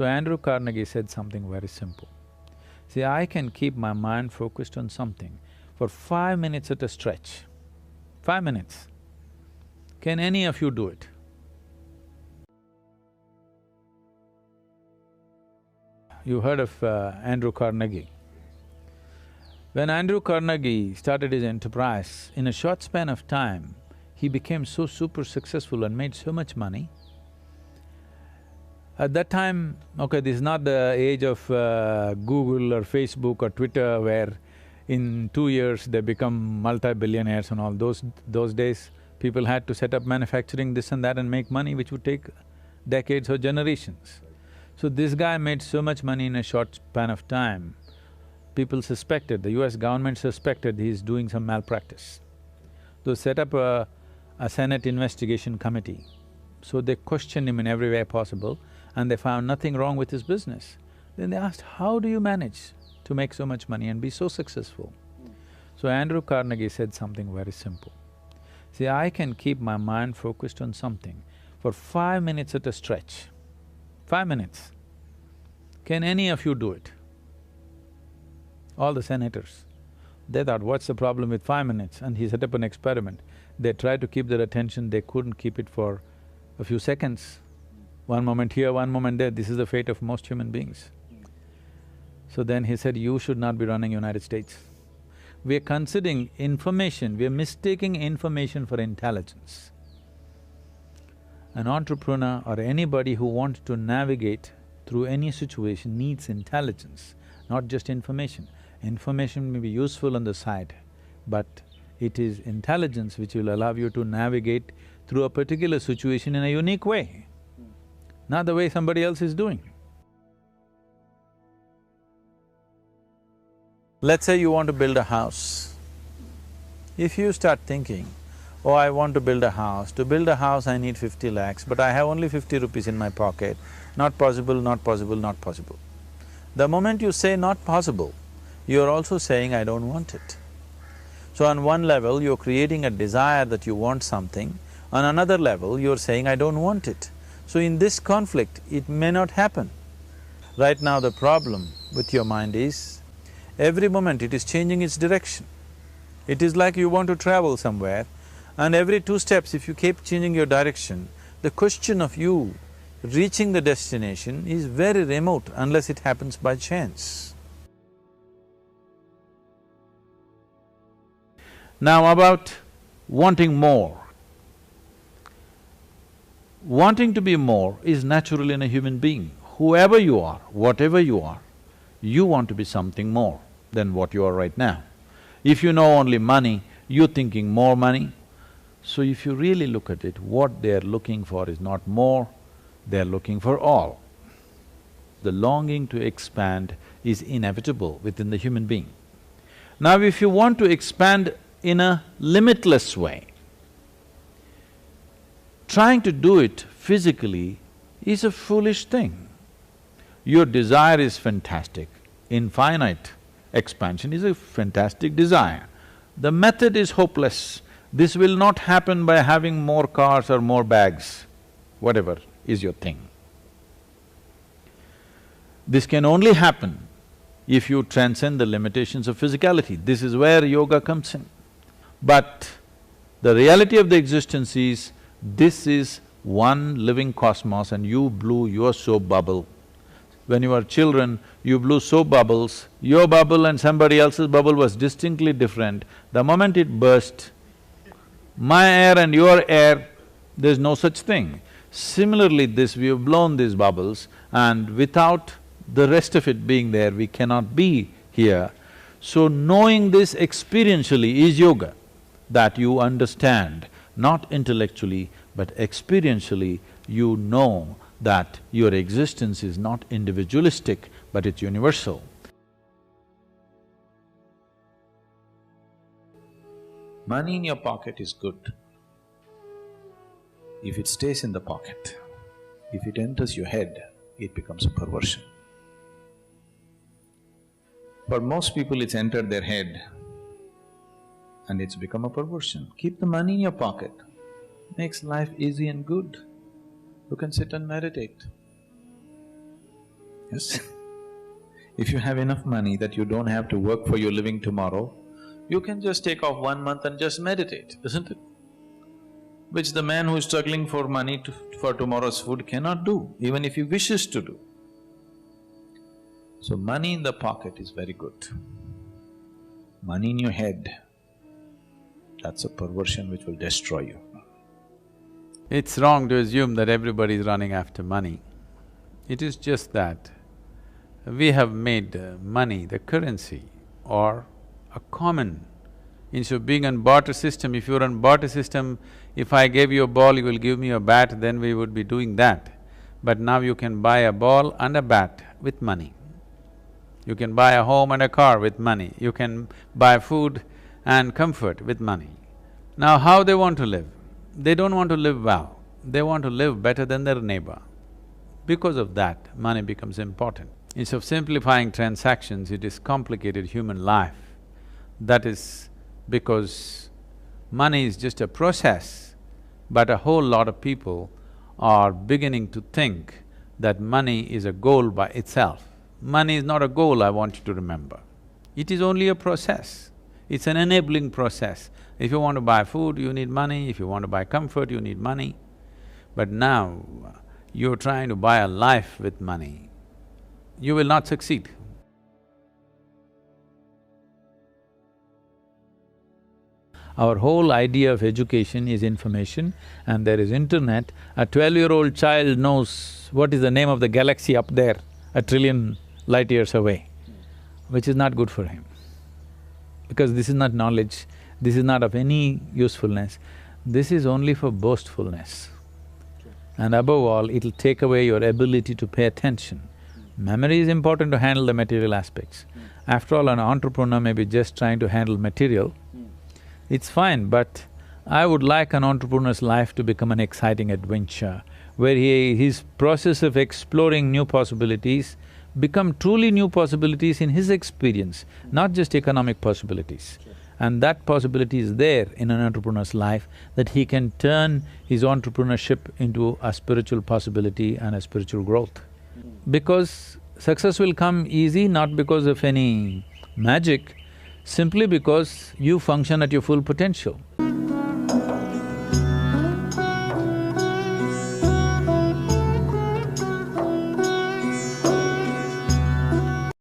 So Andrew Carnegie said something very simple. See, I can keep my mind focused on something for 5 minutes at a stretch. 5 minutes. Can any of you do it? You heard of Andrew Carnegie. When Andrew Carnegie started his enterprise, in a short span of time, he became so super successful and made so much money. At that time, okay, this is not the age of Google or Facebook or Twitter where in 2 years they become multi-billionaires and all. Those days, people had to set up manufacturing this and that and make money which would take decades or generations. So this guy made so much money in a short span of time, people suspected, the US government suspected he's doing some malpractice. They set up a Senate investigation committee. So they questioned him in every way possible and they found nothing wrong with his business. Then they asked, how do you manage to make so much money and be so successful? So Andrew Carnegie said something very simple. See, I can keep my mind focused on something for 5 minutes at a stretch. 5 minutes. Can any of you do it? All the senators. They thought, what's the problem with 5 minutes? And he set up an experiment. They tried to keep their attention, they couldn't keep it for a few seconds. One moment here, one moment there, this is the fate of most human beings. So then he said, you should not be running United States. We are considering information, we are mistaking information for intelligence. An entrepreneur or anybody who wants to navigate through any situation needs intelligence, not just information. Information may be useful on the side, but it is intelligence which will allow you to navigate through a particular situation in a unique way, not the way somebody else is doing. Let's say you want to build a house. If you start thinking, oh, I want to build a house, to build a house I need 50 lakhs, but I have only 50 rupees in my pocket, not possible, not possible, not possible. The moment you say not possible, you're also saying, I don't want it. So on one level, you're creating a desire that you want something, on another level, you're saying, I don't want it. So in this conflict, it may not happen. Right now, the problem with your mind is, every moment it is changing its direction. It is like you want to travel somewhere, and every 2 steps, if you keep changing your direction, the question of you reaching the destination is very remote unless it happens by chance. Now about wanting more. Wanting to be more is natural in a human being. Whoever you are, whatever you are, you want to be something more than what you are right now. If you know only money, you're thinking more money. So if you really look at it, what they're looking for is not more, they're looking for all. The longing to expand is inevitable within the human being. Now if you want to expand in a limitless way, trying to do it physically is a foolish thing. Your desire is fantastic, infinite expansion is a fantastic desire. The method is hopeless. This will not happen by having more cars or more bags, whatever is your thing. This can only happen if you transcend the limitations of physicality. This is where yoga comes in. But the reality of the existence is, this is one living cosmos and you blew your soap bubble. When you were children, you blew soap bubbles, your bubble and somebody else's bubble was distinctly different. The moment it burst, my air and your air, there's no such thing. Similarly, we have blown these bubbles and without the rest of it being there, we cannot be here. So knowing this experientially is yoga, that you understand, not intellectually, but experientially, you know that your existence is not individualistic, but it's universal. Money in your pocket is good if it stays in the pocket. If it enters your head, it becomes a perversion. For most people, it's entered their head and it's become a perversion. Keep the money in your pocket, makes life easy and good. You can sit and meditate. Yes. If you have enough money that you don't have to work for your living tomorrow, you can just take off 1 month and just meditate, isn't it? Which the man who is struggling for money for tomorrow's food cannot do, even if he wishes to do. So money in the pocket is very good. Money in your head, that's a perversion which will destroy you. It's wrong to assume that everybody is running after money. It is just that we have made money the currency or a common. Instead of being on barter system, if you're on barter system, if I gave you a ball, you will give me a bat, then we would be doing that. But now you can buy a ball and a bat with money. You can buy a home and a car with money. You can buy food and comfort with money. Now how they want to live? They don't want to live well, they want to live better than their neighbor. Because of that, money becomes important. Instead of simplifying transactions, it is complicated human life. That is because money is just a process, but a whole lot of people are beginning to think that money is a goal by itself. Money is not a goal, I want you to remember. It is only a process, it's an enabling process. If you want to buy food, you need money, if you want to buy comfort, you need money. But now, you're trying to buy a life with money, you will not succeed. Our whole idea of education is information and there is internet. A 12-year-old child knows what is the name of the galaxy up there, a trillion light years away, which is not good for him. Because this is not knowledge, this is not of any usefulness, this is only for boastfulness. And above all, it'll take away your ability to pay attention. Memory is important to handle the material aspects. After all, an entrepreneur may be just trying to handle material, it's fine, but I would like an entrepreneur's life to become an exciting adventure, where his process of exploring new possibilities become truly new possibilities in his experience, not just economic possibilities. And that possibility is there in an entrepreneur's life, that he can turn his entrepreneurship into a spiritual possibility and a spiritual growth. Because success will come easy, not because of any magic, simply because you function at your full potential.